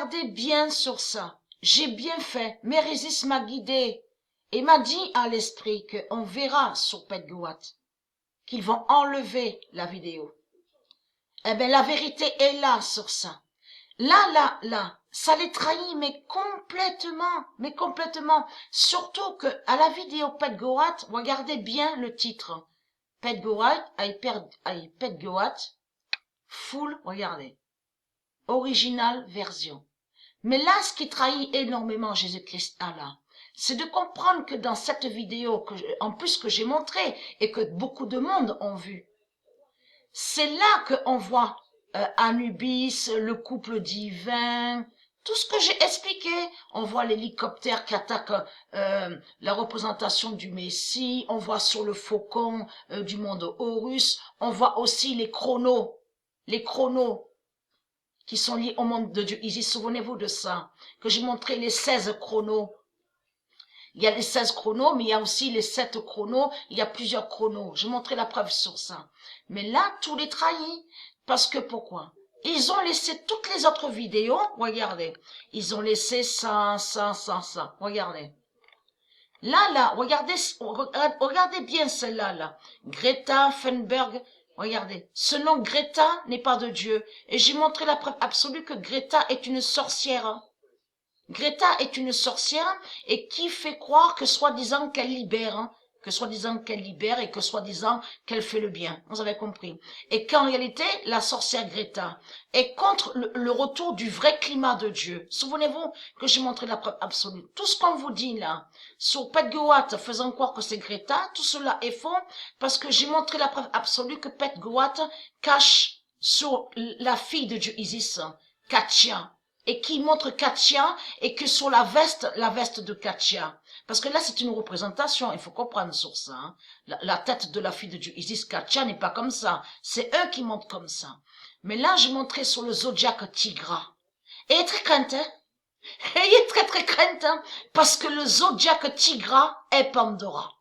regardez bien sur ça. J'ai bien fait. Mérésis m'a guidé et m'a dit à l'esprit qu'on verra sur Petgoat qu'ils vont enlever la vidéo. Eh bien, la vérité est là sur ça. Là, ça les trahit, mais complètement. Surtout que à la vidéo Petgoat, regardez bien le titre. Petgoat, Petgoat, full, regardez. Original version. Mais là, ce qui trahit énormément Jésus-Christ Allah, c'est de comprendre que dans cette vidéo, en plus que j'ai montré et que beaucoup de monde ont vu, c'est là qu'on voit Anubis, le couple divin, tout ce que j'ai expliqué. On voit l'hélicoptère qui attaque la représentation du Messie, on voit sur le faucon du monde Horus, on voit aussi les chronos qui sont liés au monde de Dieu Isis. Souvenez-vous de ça, que j'ai montré les 16 chronos. Il y a les 16 chronos, mais il y a aussi les 7 chronos, il y a plusieurs chronos. J'ai montré la preuve sur ça. Mais là, tous les trahis. Parce que pourquoi? Ils ont laissé toutes les autres vidéos, regardez. Ils ont laissé ça. Regardez. Là, regardez bien celle-là, là. Greta Thunberg, regardez. Ce nom Greta n'est pas de Dieu. Et j'ai montré la preuve absolue que Greta est une sorcière. Greta est une sorcière et qui fait croire que soi-disant qu'elle libère, et que soi-disant qu'elle fait le bien. Vous avez compris. Et qu'en réalité, la sorcière Greta est contre le retour du vrai climat de Dieu. Souvenez-vous que j'ai montré la preuve absolue. Tout ce qu'on vous dit là, sur Petgoat faisant croire que c'est Greta, tout cela est faux parce que j'ai montré la preuve absolue que Petgoat cache sur la fille de Dieu Isis, Katia. Et qui montre Katia et que sur la veste de Katia. Parce que là, c'est une représentation, il faut comprendre sur ça. Hein. La tête de la fille de Dieu Isis, Katia, n'est pas comme ça. C'est eux qui montrent comme ça. Mais là, j'ai montré sur le zodiaque Tigra. Et très crainte, hein. Ayez très crainte, hein, parce que le zodiaque Tigra est Pandora.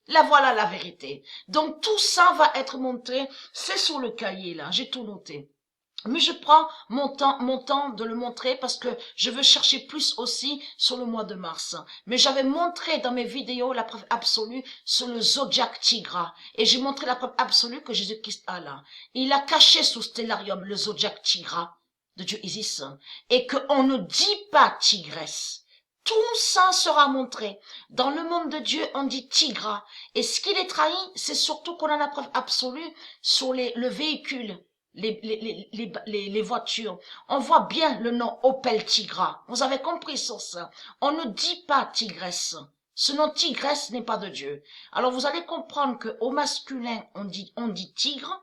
Là, voilà la vérité. Donc, tout ça va être montré. C'est sur le cahier, là. J'ai tout noté. Mais je prends mon temps de le montrer parce que je veux chercher plus aussi sur le mois de mars. Mais j'avais montré dans mes vidéos la preuve absolue sur le zodiaque Tigra. Et j'ai montré la preuve absolue que Jésus-Christ a là. Il a caché sous Stellarium le zodiaque Tigra de Dieu Isis. Et qu'on ne dit pas tigresse. Tout ça sera montré. Dans le monde de Dieu, on dit Tigra. Et ce qui les trahit, c'est surtout qu'on a la preuve absolue sur le véhicule. Les voitures. On voit bien le nom Opel Tigra. Vous avez compris sur ça. On ne dit pas tigresse. Ce nom tigresse n'est pas de Dieu. Alors vous allez comprendre que au masculin, on dit tigre.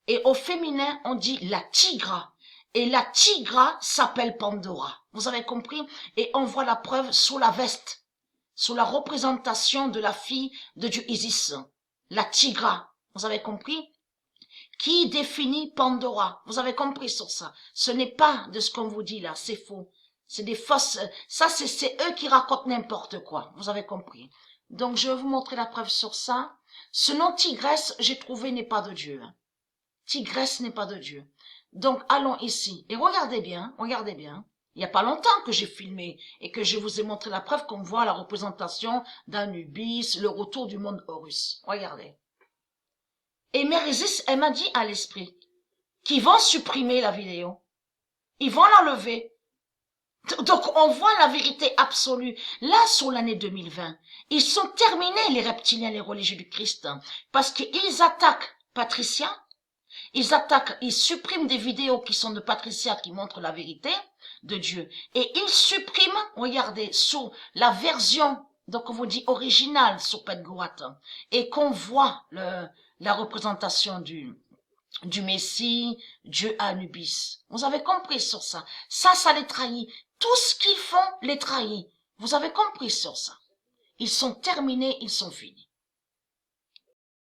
Et au féminin, on dit la tigra. Et la tigra s'appelle Pandora. Vous avez compris? Et on voit la preuve sous la veste. Sous la représentation de la fille de Dieu Isis. La tigra. Vous avez compris? Qui définit Pandora? Vous avez compris sur ça. Ce n'est pas de ce qu'on vous dit là, c'est faux. C'est des fausses... Ça, c'est eux qui racontent n'importe quoi. Vous avez compris. Donc, je vais vous montrer la preuve sur ça. Ce nom tigresse, j'ai trouvé, n'est pas de Dieu. Tigresse n'est pas de Dieu. Donc, allons ici. Et regardez bien, regardez bien. Il n'y a pas longtemps que j'ai filmé et que je vous ai montré la preuve qu'on voit la représentation d'Anubis, le retour du monde Horus. Regardez. Et Mérésis, elle m'a dit à l'esprit qu'ils vont supprimer la vidéo. Ils vont l'enlever. Donc, on voit la vérité absolue. Là, sur l'année 2020, ils sont terminés, les reptiliens, les religieux du Christ, parce qu'ils attaquent Patricia, ils suppriment des vidéos qui sont de Patricia qui montrent la vérité de Dieu. Et ils suppriment, regardez, sur la version, donc on vous dit originale sur Petgoat, et qu'on voit la représentation du Messie, Dieu Anubis. Vous avez compris sur ça. Ça les trahit. Tout ce qu'ils font les trahit. Vous avez compris sur ça. Ils sont terminés, ils sont finis.